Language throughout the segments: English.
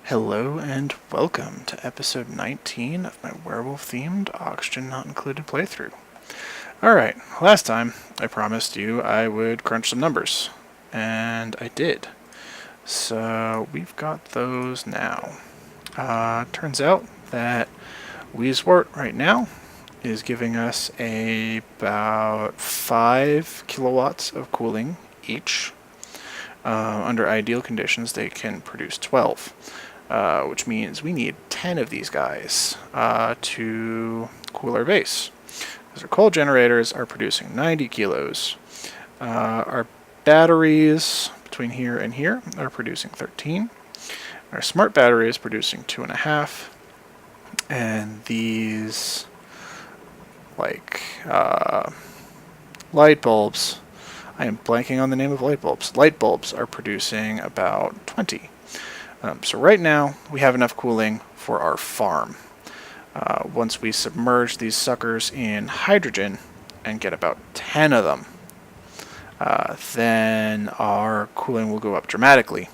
Hello and welcome to episode 19 of my werewolf-themed Oxygen Not Included playthrough. Alright, last time I promised you I would crunch some numbers, and I did. So we've got those now. Turns out that WtA right now is giving us about 5 kilowatts of cooling each. Under ideal conditions, they can produce 12. Which means we need 10 of these guys to cool our base. Because our coal generators are producing 90 kilos. Our batteries between here and here are producing 13. Our smart battery is producing 2.5. And these, light bulbs, I am blanking on the name of light bulbs. Light bulbs are producing about 20. So right now, we have enough cooling for our farm. Once we submerge these suckers in hydrogen and get about 10 of them, then our cooling will go up dramatically,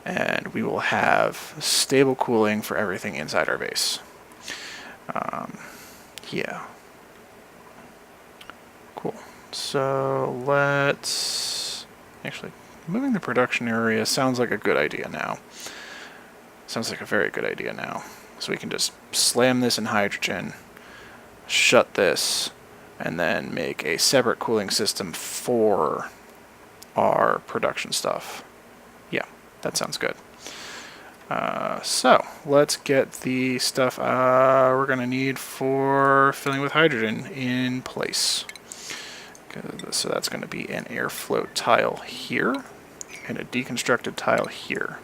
and we will have stable cooling for everything inside our base. Yeah. Cool. So let's... Actually, moving the production area sounds like a good idea now. Sounds like a very good idea now. So we can just slam this in hydrogen, shut this, and then make a separate cooling system for our production stuff. Yeah, that sounds good. So let's get the stuff we're going to need for filling with hydrogen in place. So that's going to be an airflow tile here and a deconstructed tile here.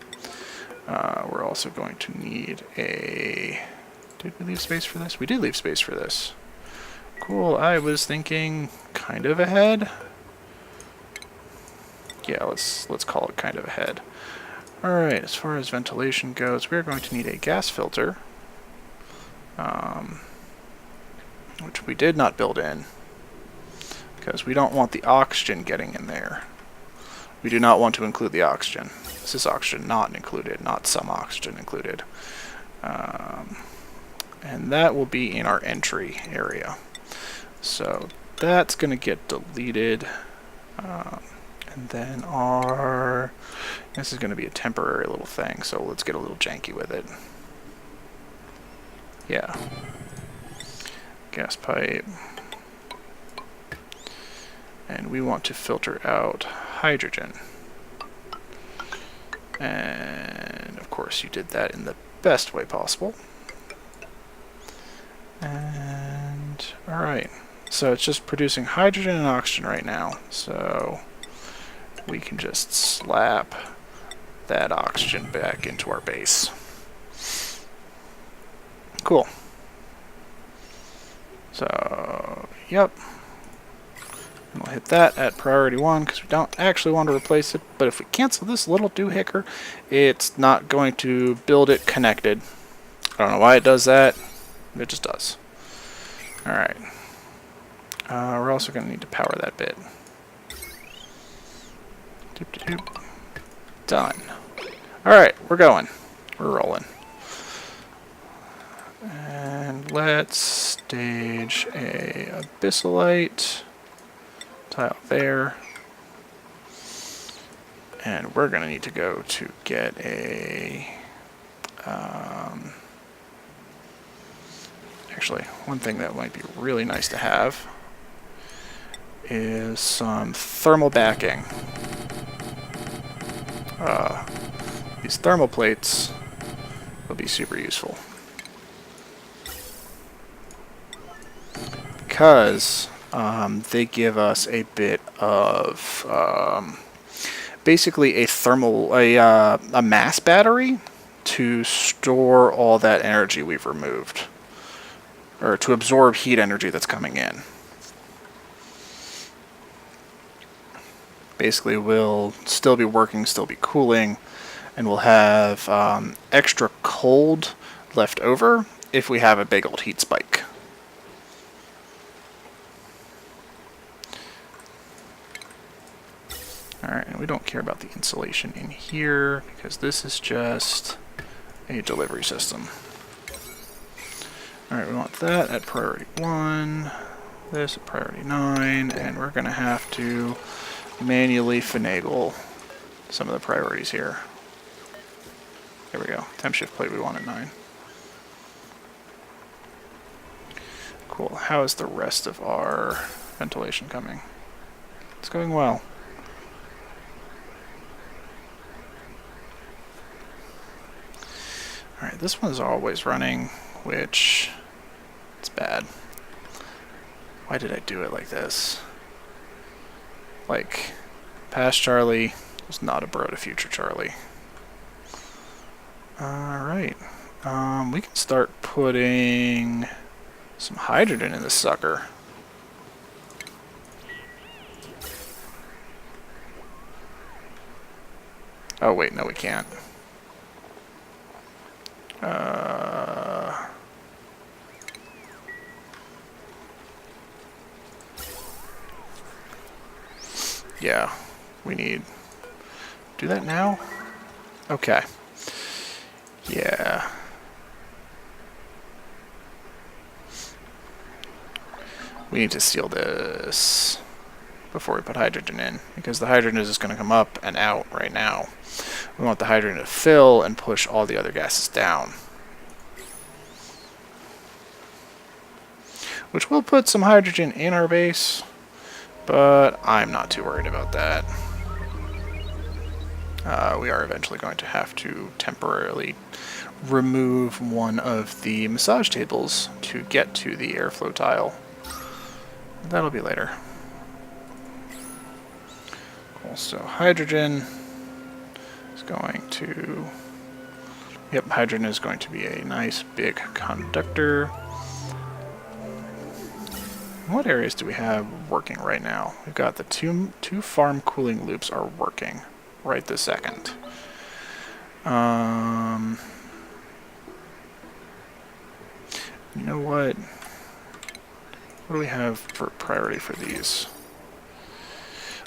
We're also going to need a... Did we leave space for this? We did leave space for this. Cool, I was thinking kind of ahead. Yeah, let's call it kind of ahead. Alright, as far as ventilation goes, we're going to need a gas filter. Which we did not build in, because we don't want the oxygen getting in there. We do not want to include the oxygen. This is oxygen not included, not some oxygen included. And that will be in our entry area. So that's going to get deleted. And then this is going to be a temporary little thing, so let's get a little janky with it. Yeah. Gas pipe. And we want to filter out hydrogen. And of course you did that in the best way possible. And alright, so it's just producing hydrogen and oxygen right now, so we can just slap that oxygen back into our base. Cool. So, yep. And we'll hit that at priority 1 because we don't actually want to replace it. But if we cancel this little doohickey, it's not going to build it connected. I don't know why it does that. It just does. Alright. We're also going to need to power that bit. Doop -doop -doop. Done. Alright, we're going. We're rolling. And let's stage a abyssalite tile there. And we're going to need to go to get a... actually, one thing that might be really nice to have is some thermal backing. These thermal plates will be super useful. Because they give us a bit of basically a mass battery to store all that energy we've removed, or to absorb heat energy that's coming in. Basically, we'll still be working, still be cooling, and we'll have extra cold left over if we have a big old heat spike. Alright, and we don't care about the insulation in here, because this is just a delivery system. Alright, we want that at priority 1, this at priority 9, and we're going to have to manually finagle some of the priorities here. There we go. Temp shift plate we want at 9. Cool. How is the rest of our ventilation coming? It's going well. Alright, this one's always running, which it's bad. Why did I do it like this? Like, past Charlie was not a bro to future Charlie. Alright. We can start putting some hydrogen in this sucker. Oh wait, no we can't. Yeah, we need... Do that now? Okay. Yeah. We need to seal this before we put hydrogen in, because the hydrogen is just going to come up and out right now. We want the hydrogen to fill and push all the other gases down. Which will put some hydrogen in our base, but I'm not too worried about that. We are eventually going to have to temporarily remove one of the massage tables to get to the airflow tile. That'll be later. Also, hydrogen is going to... Yep, hydrogen is going to be a nice big conductor. What areas do we have working right now? We've got the two farm cooling loops are working right this second. You know what? What do we have for priority for these?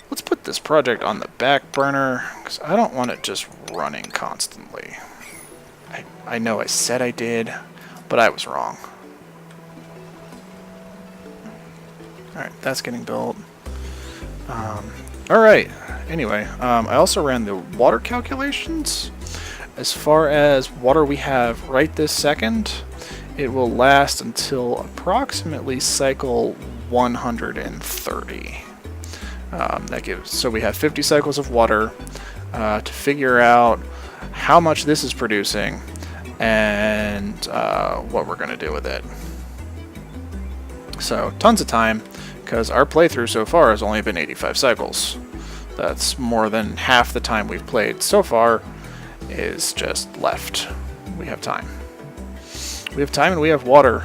Let's put this project on the back burner, because I don't want it just running constantly. I know I said I did, but I was wrong. Alright, that's getting built. Alright, anyway, I also ran the water calculations. As far as water we have right this second, it will last until approximately cycle 130. That gives, so we have 50 cycles of water to figure out how much this is producing and what we're going to do with it. So tons of time, because our playthrough so far has only been 85 cycles. That's more than half the time we've played so far is just left. We have time. We have time and we have water,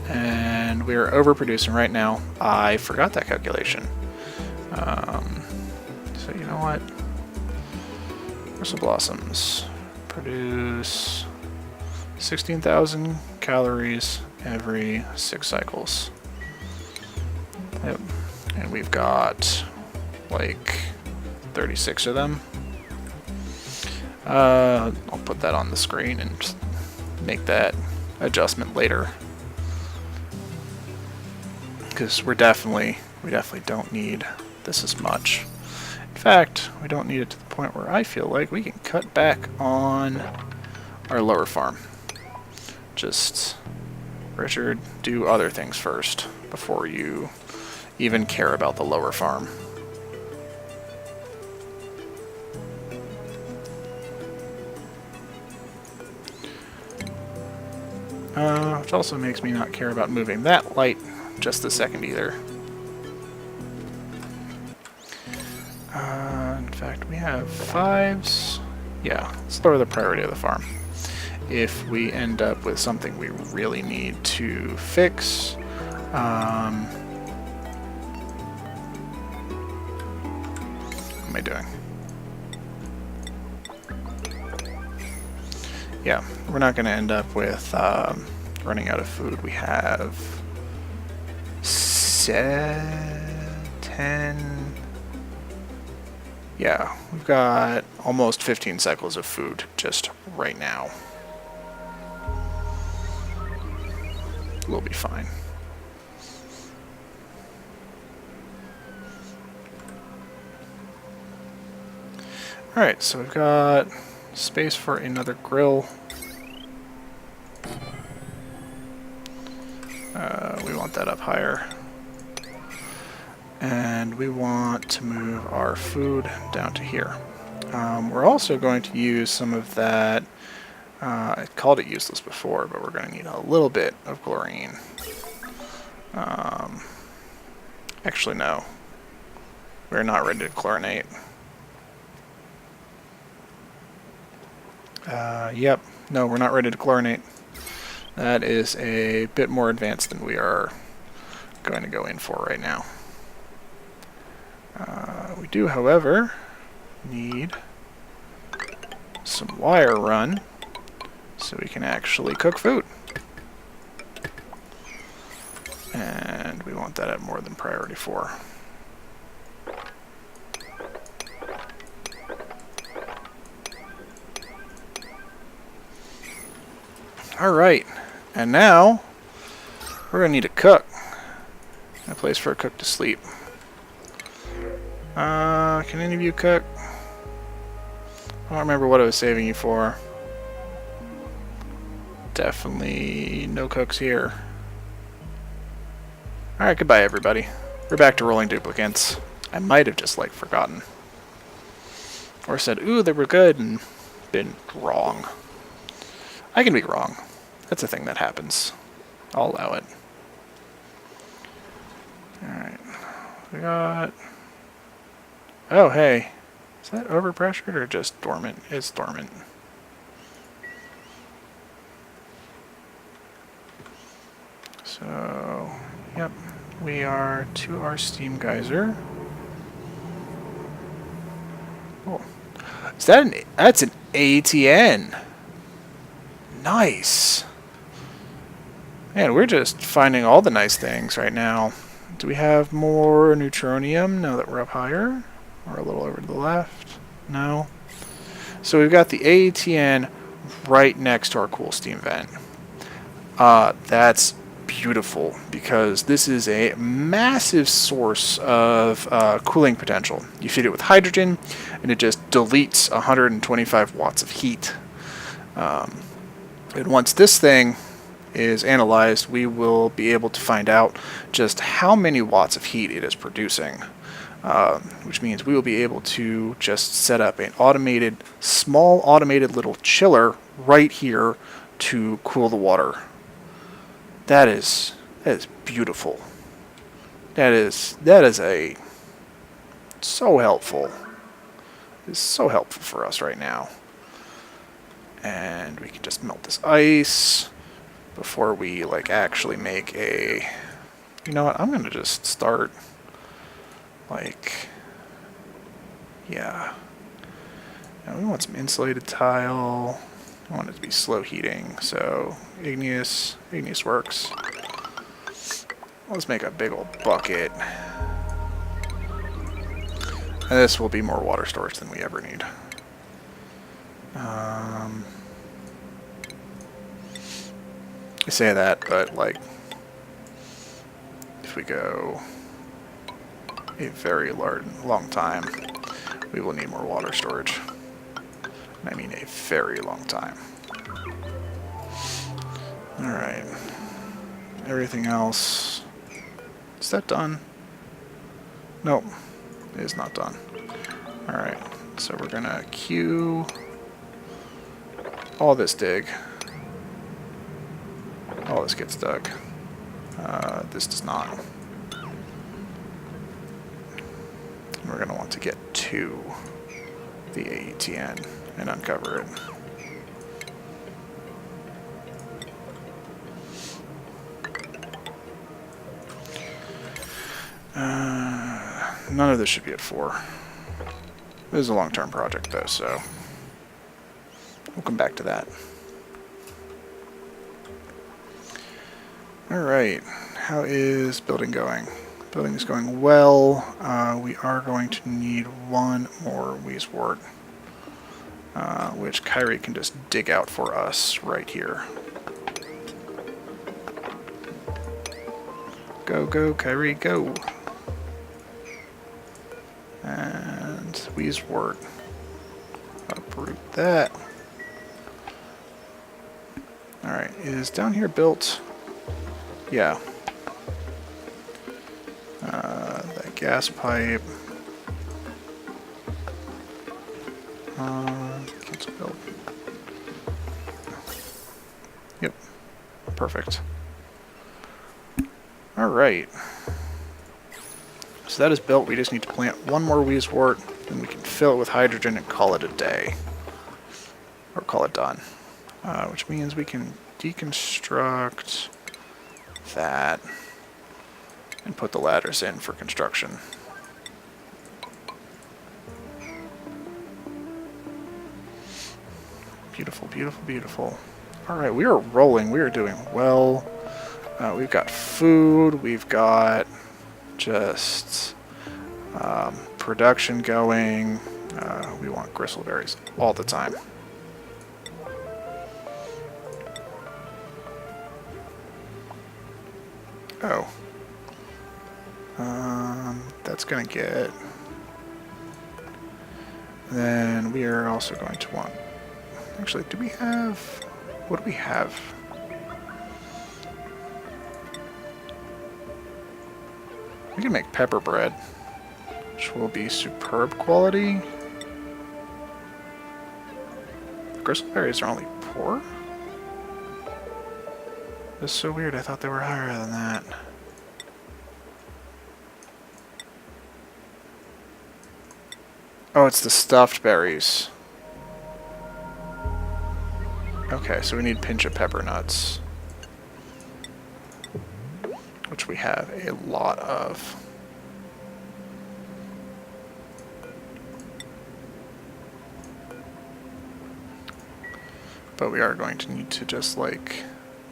and we are overproducing right now. I forgot that calculation. So you know what? Bristle blossoms produce 16,000 calories every 6 cycles. Yep. And we've got like 36 of them. I'll put that on the screen and just make that adjustment later, because we definitely don't need this as much. In fact, we don't need it to the point where I feel like we can cut back on our lower farm. Just, Richard, do other things first before you even care about the lower farm. Which also makes me not care about moving that light just a second either. In fact, we have 5s. Yeah, let's lower the priority of the farm. If we end up with something we really need to fix, what am I doing? Yeah, we're not going to end up with running out of food. We have 10. Yeah, we've got almost 15 cycles of food just right now. we'll be fine. Alright, so we've got space for another grill. We want that up higher. And we want to move our food down to here. We're also going to use some of that, I called it useless before, but we're going to need a little bit of chlorine. Actually, no. We're not ready to chlorinate. Yep. No, we're not ready to chlorinate. That is a bit more advanced than we are going to go in for right now. We do, however, need some wire run so we can actually cook food. And we want that at more than priority 4. Alright, and now we're going to need a cook. A place for a cook to sleep. Can any of you cook? I don't remember what I was saving you for. Definitely no cooks here. Alright, goodbye everybody. We're back to rolling duplicates. I might have just, like, forgotten. Or said, ooh, they were good, and been wrong. I can be wrong. That's a thing that happens. I'll allow it. Alright. We got... Oh, hey. Is that overpressured or just dormant? It's dormant. So, yep. We are to our steam geyser. Cool. Is that an... That's an ATN. Nice. Man, we're just finding all the nice things right now. Do we have more neutronium now that we're up higher? Or a little over to the left? No. So we've got the ATN right next to our cool steam vent. That's beautiful because this is a massive source of cooling potential. You feed it with hydrogen and it just deletes 125 watts of heat. And once this thing is analyzed, we will be able to find out just how many watts of heat it is producing. Which means we will be able to just set up an automated, small automated little chiller right here to cool the water. That is beautiful. That is a so helpful. It's so helpful for us right now. And we can just melt this ice before we like actually make a... You know what? I'm gonna just start like, yeah. Now we want some insulated tile. I want it to be slow heating, so igneous works. Let's make a big old bucket. And this will be more water storage than we ever need. I say that, but like, if we go a very long time, we will need more water storage. And I mean a very long time. Alright. Everything else... Is that done? Nope. It is not done. Alright. So we're gonna queue all this dig. All this gets dug. This does not. We're going to want to get to the AETN and uncover it. None of this should be at 4. This is a long-term project, though, so we'll come back to that. Alright, how is building going? Building is going well. We are going to need one more Weiswort, which Kyrie can just dig out for us right here. Go, go, Kyrie, go. And Weezewort. Uproot that. Alright, is down here built? Yeah. That gas pipe. Cancel build. Yep. Perfect. Alright. So that is built. We just need to plant one more Weezewort, and we can fill it with hydrogen and call it a day. Or call it done. Which means we can deconstruct that and put the ladders in for construction. Beautiful, beautiful, beautiful. Alright, we are rolling. We are doing well. We've got food. We've got just production going. We want gristleberries all the time. Oh. That's gonna get... Then we are also going to want... Actually, do we have... What do we have? We can make pepper bread, which will be superb quality. Gristleberries are only poor? That's so weird, I thought they were higher than that. Oh, it's the stuffed berries. Okay, so we need pinch of pepper nuts, which we have a lot of. But we are going to need to just, like,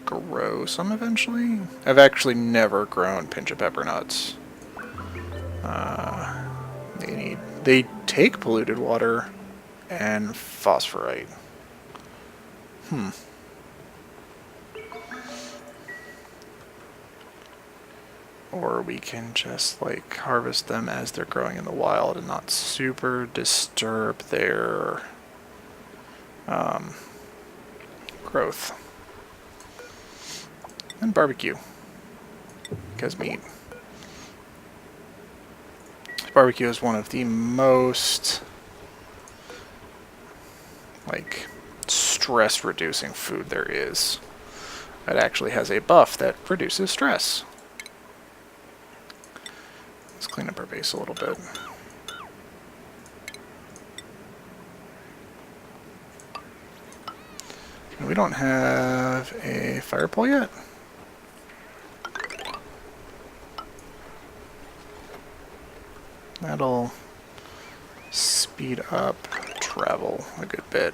grow some eventually. I've actually never grown pinch of pepper nuts. They take polluted water and phosphorite. Or we can just, like, harvest them as they're growing in the wild and not super disturb their growth. And barbecue. Because meat. Barbecue is one of the most, like, stress-reducing food there is. It actually has a buff that reduces stress. Let's clean up our base a little bit. And we don't have a fire pole yet. That'll speed up travel a good bit.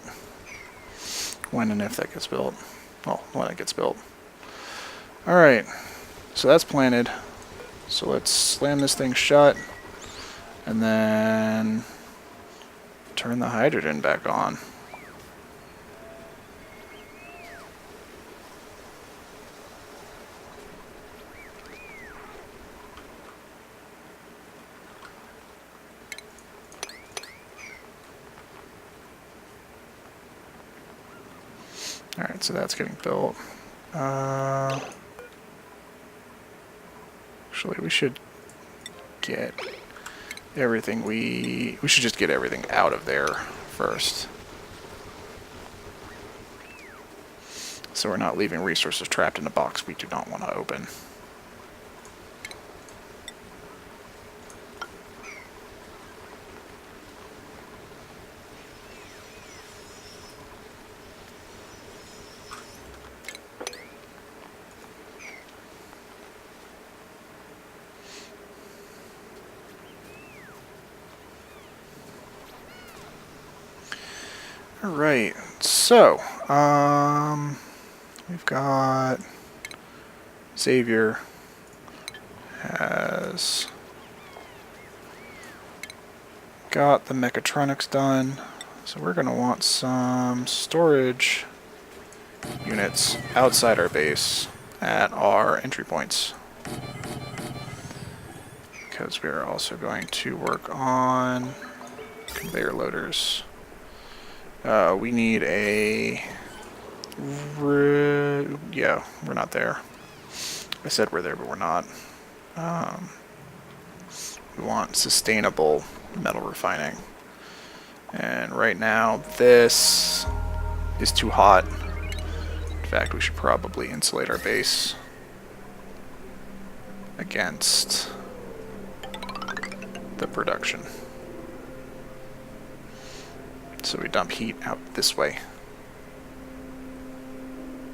When and if that gets built. Well, when it gets built. Alright, so that's planted. So let's slam this thing shut and then turn the hydrogen back on. Alright, so that's getting built. Actually, we should get everything we should just get everything out of there first. So we're not leaving resources trapped in a box we do not want to open. Alright, so, we've got Xavier has got the mechatronics done, so we're going to want some storage units outside our base at our entry points. because we're also going to work on conveyor loaders. We need a... yeah, we're not there. I said we're there, but we're not. We want sustainable metal refining. And right now, this is too hot. In fact, we should probably insulate our base against the production. So we dump heat out this way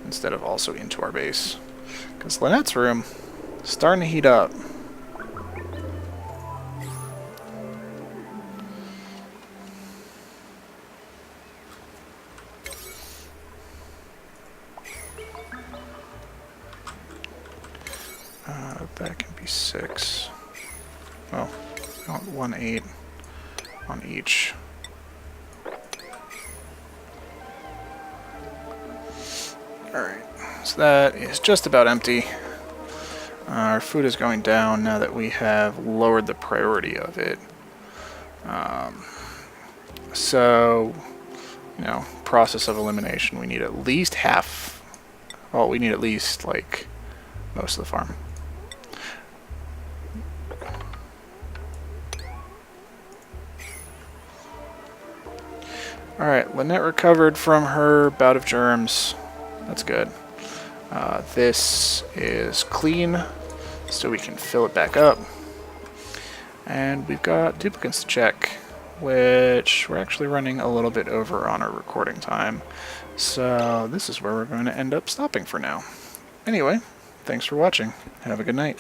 instead of also into our base. Because Lynette's room is starting to heat up. That can be 6. Well, I want 1 8 on each. Alright, so that is just about empty. Our food is going down now that we have lowered the priority of it. So, you know, process of elimination, we need at least half. Well, we need at least, like, most of the farm. Alright, Lynette recovered from her bout of germs. That's good. This is clean, so we can fill it back up. And we've got duplicates to check, which we're actually running a little bit over on our recording time. So this is where we're going to end up stopping for now. Anyway, thanks for watching. Have a good night.